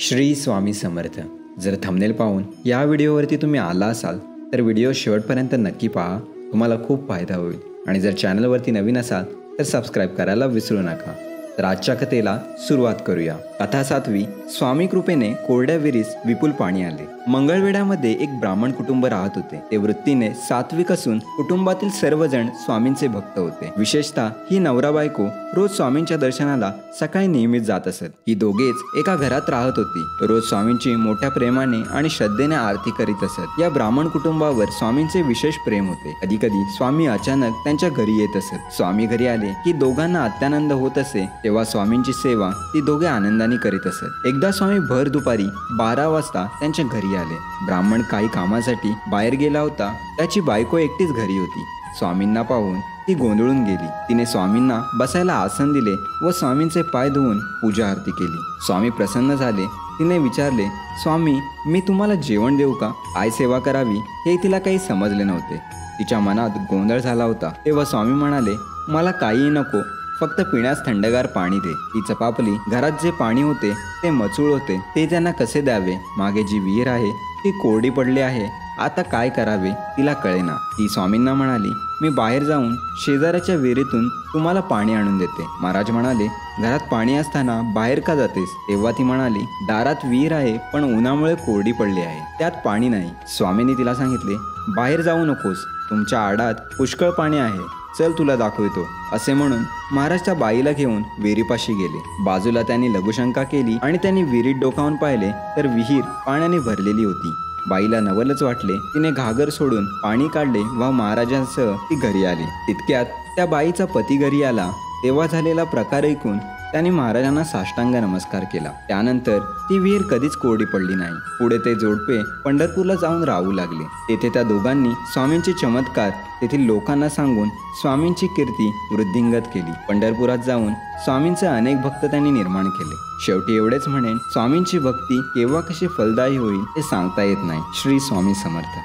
श्री स्वामी समर्थ। जर थंबनेल पाहून या व्हिडिओवरती तुम्ही आला असाल तर व्हिडिओ शेवटपर्यंत नक्की पहा, तुम्हाला खूप फायदा होईल। आणि जर चॅनलवरती नवीन असाल तर सबस्क्राइब करायला विसरू नका। तर आजच्या कथेला सुरुवात करूया। कथा 7वी। स्वामी कृपेने कोरड्या विहिरीस विपुल पाणी आले। मंगळवेढ्यामध्ये एक ब्राह्मण कुटुंब राहत होते। ते वृत्तीने सात्विक असून कुटुंबातील सर्वजण स्वामींचे भक्त होते। विशेषतः ही नवरा बायको रोज स्वामींच्या दर्शनाला सकाळी नियमित जात असत। ही दोघेच एका घरात राहत होती। रोज स्वामींची मोठ्या प्रेमाने आणि श्रद्धेने आरती करीत असत। या ब्राह्मण कुटुंबावर स्वामींचे विशेष प्रेम होते। कधी कधी स्वामी अचानक त्यांच्या घरी येत असत। स्वामी घरी आले की दोघांना अत्यानंद होत असे। तेव्हा स्वामींची सेवा ती दोघे आनंदाने करीत असत। एकदा स्वामी भर दुपारी 12 वाजता त्यांच्या घरी आले। ब्राह्मण काही कामासाठी बाहेर गेला होता। त्याची बायको एकटीच घरी होती। स्वामींना पाहून ती गोंधळून गेली। तिने स्वामींना बसायला आसन दिले व स्वामींचे पाय धुवून पूजा आरती केली। स्वामी प्रसन्न झाले। तिने विचारले, स्वामी, मी तुम्हाला जेवण देऊ का? काय सेवा करावी हे तिला काही समजले नव्हते। तिच्या मनात गोंधळ झाला होता। तेव्हा स्वामी म्हणाले, मला काही नको, फक्त पिण्यास थंडगार पाणी दे। ती चपापली। घरात जे पाणी होते ते मचूळ होते, ते त्यांना कसे द्यावे? मागे जी विहीर आहे ती कोरडी पडली आहे, आता काय करावे तिला कळेना। ती स्वामींना म्हणाली, मी बाहेर जाऊन शेजाऱ्याच्या विहिरीतून तुम्हाला पाणी आणून देते। महाराज म्हणाले, घरात पाणी असताना बाहेर का जातेस? तेव्हा ती म्हणाली, दारात विहीर आहे पण उन्हामुळे कोरडी पडली आहे, त्यात पाणी नाही। स्वामींनी तिला सांगितले, बाहेर जाऊ नकोस, तुमच्या आडात पुष्कळ पाणी आहे, चल तुला दाखवतो। असे म्हणून महाराज त्या बाईला घेऊन विहिरीपाशी गेले। बाजूला त्यांनी लघुशंका केली आणि त्यांनी विहिरीत डोकावून पाहिले तर विहीर पाण्याने भरलेली होती। बाईला नवलच वाटले। तिने घागर सोडून पाणी काढले व महाराजांसह ती घरी आली। तितक्यात त्या बाईचा पती घरी आला। तेव्हा झालेला प्रकार ऐकून त्यांनी महाराजांना साष्टांग नमस्कार केला। त्यानंतर ती विहीर कधीच कोरडी पडली नाही। पुढे ते जोडपे पंढरपूरला जाऊन राहू लागले। तेथे त्या दोघांनी स्वामींचे चमत्कार तेथील लोकांना सांगून स्वामींची कीर्ती वृद्धिंगत केली। पंढरपुरात जाऊन स्वामींचे अनेक भक्त त्यांनी निर्माण केले। शेवटी एवढेच म्हणेन, स्वामींची भक्ती केव्हा कशी फलदायी होईल हे सांगता येत नाही। श्री स्वामी समर्थ।